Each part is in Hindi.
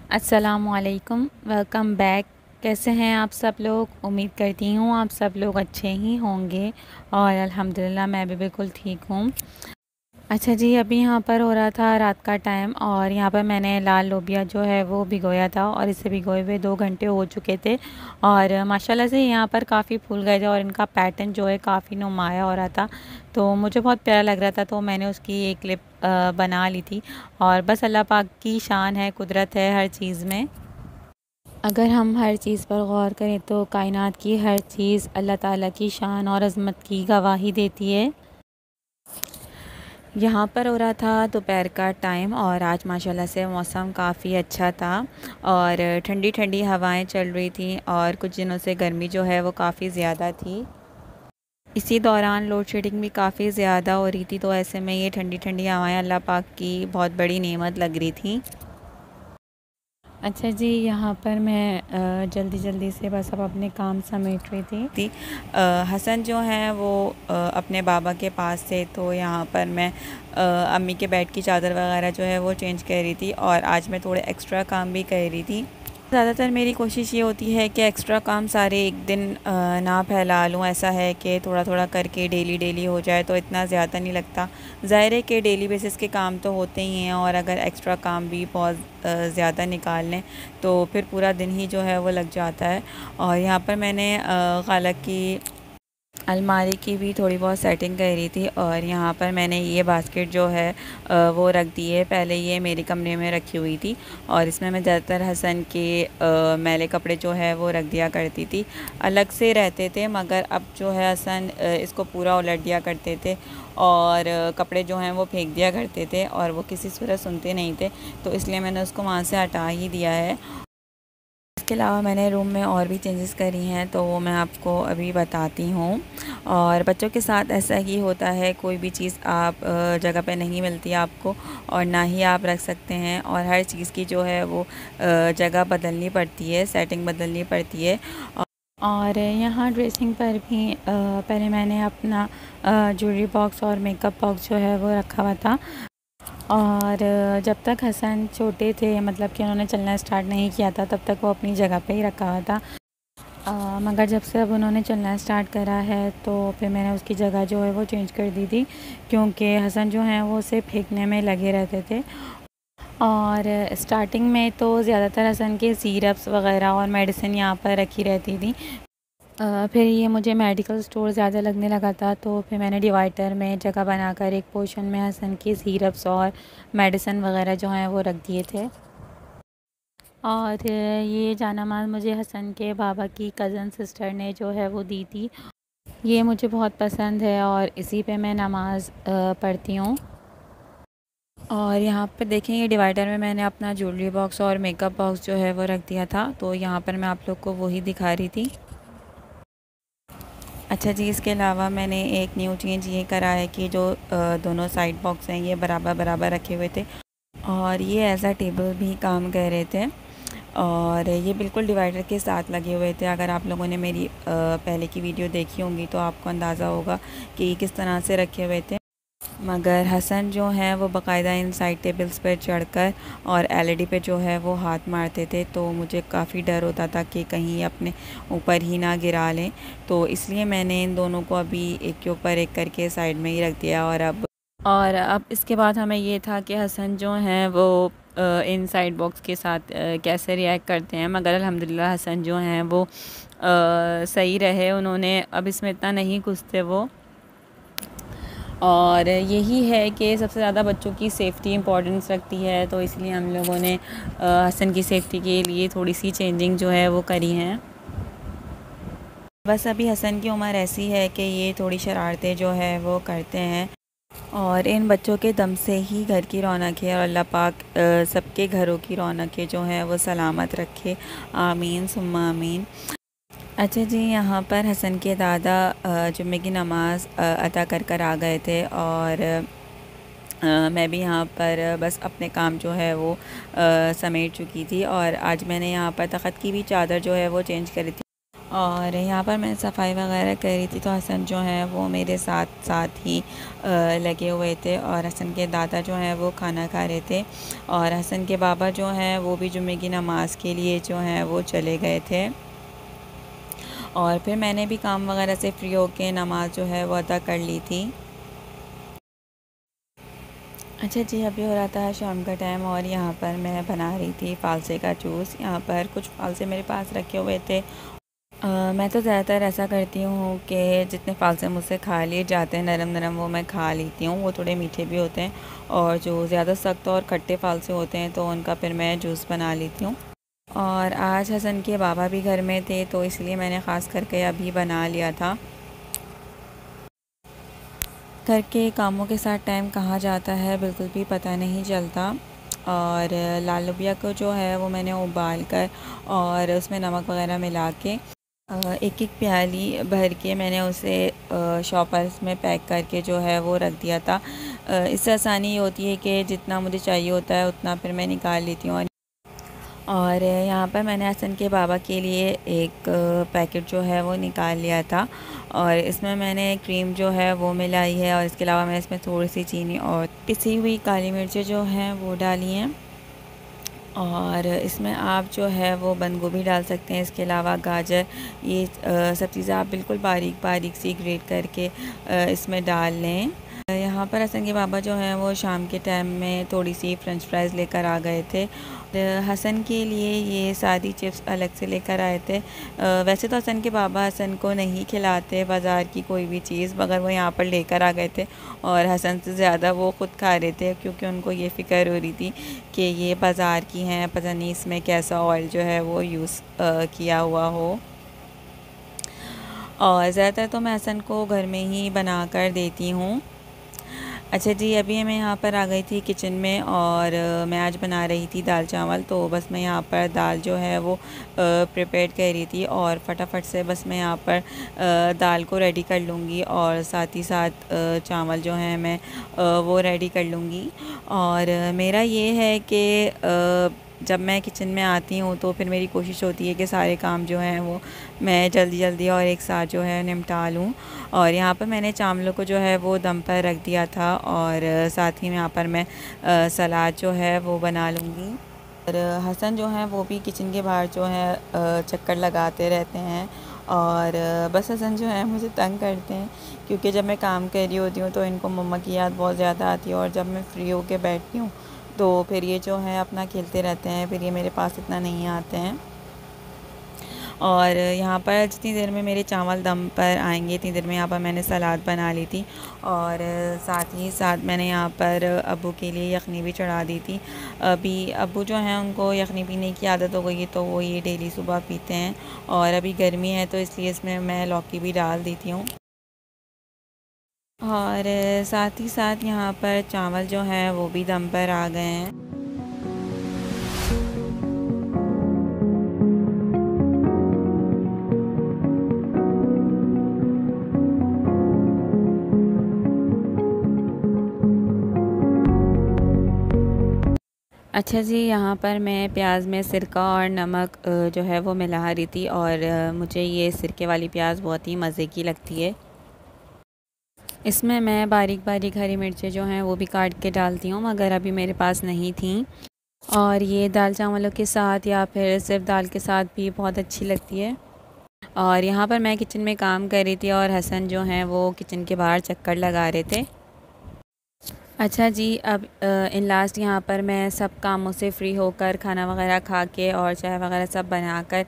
अस्सलामुअलैकुम, वेलकम बैक। कैसे हैं आप सब लोग? उम्मीद करती हूँ आप सब लोग अच्छे ही होंगे और अल्हम्दुलिल्लाह मैं भी बिल्कुल ठीक हूँ। अच्छा जी, अभी यहाँ पर हो रहा था रात का टाइम और यहाँ पर मैंने लाल लोबिया जो है वो भिगोया था और इसे भिगोए हुए 2 घंटे हो चुके थे और माशाल्लाह से यहाँ पर काफ़ी फूल गए थे और इनका पैटर्न जो है काफ़ी नुमाया हो रहा था। तो मुझे बहुत प्यारा लग रहा था, तो मैंने उसकी एक क्लिप बना ली थी। और बस अल्लाह पाक की शान है, कुदरत है हर चीज़ में। अगर हम हर चीज़ पर गौर करें तो कायनात की हर चीज़ अल्लाह ताला की शान और अज़मत की गवाही देती है। यहाँ पर हो रहा था दोपहर का टाइम और आज माशाल्लाह से मौसम काफ़ी अच्छा था और ठंडी ठंडी हवाएं चल रही थी और कुछ दिनों से गर्मी जो है वो काफ़ी ज़्यादा थी। इसी दौरान लोड शेडिंग भी काफ़ी ज़्यादा हो रही थी, तो ऐसे में ये ठंडी ठंडी हवाएं अल्लाह पाक की बहुत बड़ी नेमत लग रही थी। अच्छा जी, यहाँ पर मैं जल्दी जल्दी से बस अब अपने काम समेट रही थी। हसन जो हैं वो अपने बाबा के पास थे, तो यहाँ पर मैं अम्मी के बेड की चादर वगैरह जो है वो चेंज कर रही थी और आज मैं थोड़े एक्स्ट्रा काम भी कर रही थी। ज़्यादातर मेरी कोशिश ये होती है कि एक्स्ट्रा काम सारे एक दिन ना फैला लूँ। ऐसा है कि थोड़ा थोड़ा करके डेली डेली हो जाए तो इतना ज़्यादा नहीं लगता। ज़ाहिर है कि डेली बेसिस के काम तो होते ही हैं और अगर एक्स्ट्रा काम भी बहुत ज़्यादा निकाल लें तो फिर पूरा दिन ही जो है वो लग जाता है। और यहाँ पर मैंने खाला की अलमारी की भी थोड़ी बहुत सेटिंग करी थी और यहाँ पर मैंने ये बास्केट जो है वो रख दी है। पहले ये मेरे कमरे में रखी हुई थी और इसमें मैं ज़्यादातर हसन के मैले कपड़े जो है वो रख दिया करती थी। अलग से रहते थे मगर अब जो है हसन इसको पूरा उलट दिया करते थे और कपड़े जो हैं वो फेंक दिया करते थे और वो किसी सूरत सुनते नहीं थे, तो इसलिए मैंने उसको वहाँ से हटा ही दिया है। इसके अलावा मैंने रूम में और भी चेंजेस करी हैं, तो वो मैं आपको अभी बताती हूँ। और बच्चों के साथ ऐसा ही होता है, कोई भी चीज़ आप जगह पे नहीं मिलती आपको और ना ही आप रख सकते हैं और हर चीज़ की जो है वो जगह बदलनी पड़ती है, सेटिंग बदलनी पड़ती है। और यहाँ ड्रेसिंग पर भी पहले मैंने अपना ज्वेलरी बॉक्स और मेकअप बॉक्स जो है वो रखा हुआ था और जब तक हसन छोटे थे, मतलब कि उन्होंने चलना स्टार्ट नहीं किया था, तब तक वो अपनी जगह पे ही रखा हुआ था। मगर जब से अब उन्होंने चलना स्टार्ट करा है तो फिर मैंने उसकी जगह जो है वो चेंज कर दी थी, क्योंकि हसन जो हैं वो उसे फेंकने में लगे रहते थे। और स्टार्टिंग में तो ज़्यादातर हसन के सिरप्स वग़ैरह और मेडिसिन यहाँ पर रखी रहती थी। फिर ये मुझे मेडिकल स्टोर ज़्यादा लगने लगा था, तो फिर मैंने डिवाइडर में जगह बनाकर एक पोर्शन में हसन की सिरप्स और मेडिसिन वग़ैरह जो हैं वो रख दिए थे। और ये जानामाज़ मुझे हसन के बाबा की कज़न सिस्टर ने जो है वो दी थी। ये मुझे बहुत पसंद है और इसी पे मैं नमाज़ पढ़ती हूँ। और यहाँ पे देखें, ये डिवाइडर में मैंने अपना ज्वेलरी बॉक्स और मेकअप बॉक्स जो है वो रख दिया था, तो यहाँ पर मैं आप लोग को वही दिखा रही थी। अच्छा जी, इसके अलावा मैंने एक न्यू चेंज ये करा है कि जो दोनों साइड बॉक्स हैं ये बराबर बराबर रखे हुए थे और ये एज अ टेबल भी काम कर रहे थे और ये बिल्कुल डिवाइडर के साथ लगे हुए थे। अगर आप लोगों ने मेरी पहले की वीडियो देखी होंगी तो आपको अंदाज़ा होगा कि किस तरह से रखे हुए थे। मगर हसन जो हैं वो बाकायदा इन साइड टेबल्स पर चढ़कर और एलईडी पे जो है वो हाथ मारते थे, तो मुझे काफ़ी डर होता था कि कहीं अपने ऊपर ही ना गिरा लें, तो इसलिए मैंने इन दोनों को अभी एक के ऊपर एक करके साइड में ही रख दिया। और अब इसके बाद हमें ये था कि हसन जो हैं वो इन साइड बॉक्स के साथ कैसे रिएक्ट करते हैं, मगर अल्हम्दुलिल्लाह हसन जो हैं वो सही रहे। उन्होंने अब इसमें इतना नहीं घुसते वो। और यही है कि सबसे ज़्यादा बच्चों की सेफ़्टी इम्पोर्टेंस रखती है, तो इसलिए हम लोगों ने हसन की सेफ़्टी के लिए थोड़ी सी चेंजिंग जो है वो करी हैं। बस अभी हसन की उम्र ऐसी है कि ये थोड़ी शरारतें जो है वो करते हैं और इन बच्चों के दम से ही घर की रौनक है और अल्लाह पाक सबके घरों की रौनकें जो हैं वो सलामत रखे। आमीन सुम्मा आमीन। अच्छा जी, यहाँ पर हसन के दादा जुम्मे की नमाज़ अता कर कर आ गए थे और मैं भी यहाँ पर बस अपने काम जो है वो समेट चुकी थी और आज मैंने यहाँ पर तख़्त की भी चादर जो है वो चेंज करी थी और यहाँ पर मैं सफाई वगैरह कर रही थी तो हसन जो है वो मेरे साथ साथ ही लगे हुए थे। और हसन के दादा जो हैं वो खाना खा रहे थे और हसन के बाबा जो हैं वो भी जुम्मे की नमाज़ के लिए जो हैं वो चले गए थे। और फिर मैंने भी काम वगैरह से फ्री होके नमाज़ जो है वो अदा कर ली थी। अच्छा जी, अभी हो रहा था शाम का टाइम और यहाँ पर मैं बना रही थी फ़ालसे का जूस। यहाँ पर कुछ फ़ालसे मेरे पास रखे हुए थे। मैं तो ज़्यादातर ऐसा करती हूँ कि जितने फ़ालसे मुझसे खा लिए जाते हैं नरम नरम वो मैं खा लेती हूँ। वो थोड़े मीठे भी होते हैं और जो ज़्यादा सख्त और खट्टे फ़ालसे होते हैं तो उनका फिर मैं जूस बना लेती हूँ। और आज हसन के बाबा भी घर में थे तो इसलिए मैंने ख़ास करके अभी बना लिया था। घर के कामों के साथ टाइम कहाँ जाता है बिल्कुल भी पता नहीं चलता। और लाल लोबिया को जो है वो मैंने उबाल कर और उसमें नमक वगैरह मिला के एक एक प्याली भर के मैंने उसे शॉपर्स में पैक करके जो है वो रख दिया था। इससे आसानी ये होती है कि जितना मुझे चाहिए होता है उतना फिर मैं निकाल लेती हूँ। और यहाँ पर मैंने हसन के बाबा के लिए एक पैकेट जो है वो निकाल लिया था और इसमें मैंने क्रीम जो है वो मिलाई है और इसके अलावा मैंने इसमें थोड़ी सी चीनी और पिसी हुई काली मिर्चें जो हैं वो डाली हैं। और इसमें आप जो है वो बंद गोभी डाल सकते हैं, इसके अलावा गाजर, ये सब चीज़ें आप बिल्कुल बारीक बारीक सी ग्रेट करके इसमें डाल लें। यहाँ पर हसन के बाबा जो हैं वो शाम के टाइम में थोड़ी सी फ्रेंच फ्राइज़ लेकर आ गए थे। हसन के लिए ये सारी चिप्स अलग से लेकर आए थे। वैसे तो हसन के बाबा हसन को नहीं खिलाते बाज़ार की कोई भी चीज़, मगर वो यहाँ पर लेकर आ गए थे और हसन से ज़्यादा वो ख़ुद खा रहे थे क्योंकि उनको ये फ़िक्र हो रही थी कि ये बाज़ार की हैं, पता नहीं इसमें कैसा ऑयल जो है वो यूज़ किया हुआ हो। और ज़्यादातर तो मैं हसन को घर में ही बना कर देती हूँ। अच्छा जी, अभी मैं यहाँ पर आ गई थी किचन में और मैं आज बना रही थी दाल चावल। तो बस मैं यहाँ पर दाल जो है वो प्रिपेयर कर रही थी और फटाफट से बस मैं यहाँ पर दाल को रेडी कर लूँगी और साथ ही साथ चावल जो है मैं वो रेडी कर लूँगी। और मेरा ये है कि जब मैं किचन में आती हूँ तो फिर मेरी कोशिश होती है कि सारे काम जो हैं वो मैं जल्दी जल्दी और एक साथ जो है निपटा लूँ। और यहाँ पर मैंने चावलों को जो है वो दम पर रख दिया था और साथ ही में यहाँ पर मैं सलाद जो है वो बना लूँगी। और हसन जो हैं वो भी किचन के बाहर जो है चक्कर लगाते रहते हैं और बस हसन जो है मुझे तंग करते हैं क्योंकि जब मैं काम कर रही होती हूँ तो इनको मम्मा की याद बहुत ज़्यादा आती है और जब मैं फ्री होकर बैठती हूँ तो फिर ये जो है अपना खेलते रहते हैं, फिर ये मेरे पास इतना नहीं आते हैं। और यहाँ पर जितनी देर में मेरे चावल दम पर आएंगे इतनी देर में यहाँ पर मैंने सलाद बना ली थी और साथ ही साथ मैंने यहाँ पर अब्बू के लिए यखनी भी चढ़ा दी थी। अभी अब्बू जो हैं उनको यखनी पीने की आदत हो गई है तो वो ये डेली सुबह पीते हैं और अभी गर्मी है तो इसलिए इसमें मैं लौकी भी डाल देती हूँ। और साथ ही साथ यहाँ पर चावल जो हैं वो भी दम पर आ गए हैं। अच्छा जी, यहाँ पर मैं प्याज में सिरका और नमक जो है वो मिला रही थी और मुझे ये सिरके वाली प्याज बहुत ही मज़े की लगती है। इसमें मैं बारीक बारीक हरी मिर्चें जो हैं वो भी काट के डालती हूँ मगर अभी मेरे पास नहीं थी। और ये दाल चावलों के साथ या फिर सिर्फ दाल के साथ भी बहुत अच्छी लगती है। और यहाँ पर मैं किचन में काम कर रही थी और हसन जो हैं वो किचन के बाहर चक्कर लगा रहे थे। अच्छा जी, अब इन लास्ट यहाँ पर मैं सब कामों से फ्री होकर खाना वगैरह खा के और चाय वगैरह सब बनाकर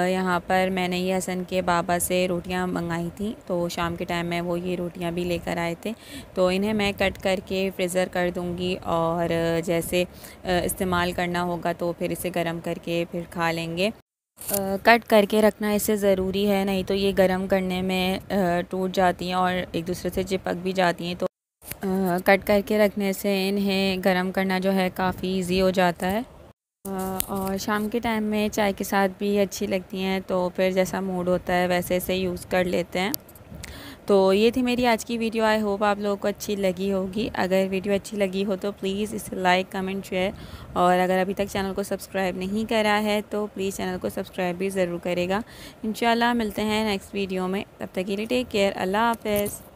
यहाँ पर मैंने ये हसन के बाबा से रोटियाँ मंगाई थी तो शाम के टाइम में वो ये रोटियाँ भी लेकर आए थे तो इन्हें मैं कट करके फ्रीज़र कर दूँगी और जैसे इस्तेमाल करना होगा तो फिर इसे गर्म करके फिर खा लेंगे। कट करके रखना इससे ज़रूरी है, नहीं तो ये गर्म करने में टूट जाती हैं और एक दूसरे से चिपक भी जाती हैं। तो कट करके रखने से इन्हें गरम करना जो है काफ़ी इजी हो जाता है। और शाम के टाइम में चाय के साथ भी अच्छी लगती हैं तो फिर जैसा मूड होता है वैसे इसे यूज़ कर लेते हैं। तो ये थी मेरी आज की वीडियो। आई होप आप लोगों को अच्छी लगी होगी। अगर वीडियो अच्छी लगी हो तो प्लीज़ इसे लाइक, कमेंट, शेयर, और अगर अभी तक चैनल को सब्सक्राइब नहीं करा है तो प्लीज़ चैनल को सब्सक्राइब भी ज़रूर करेगा। इंशाल्लाह मिलते हैं नेक्स्ट वीडियो में, तब तक के लिए टेक केयर, अल्लाह हाफ़िज़।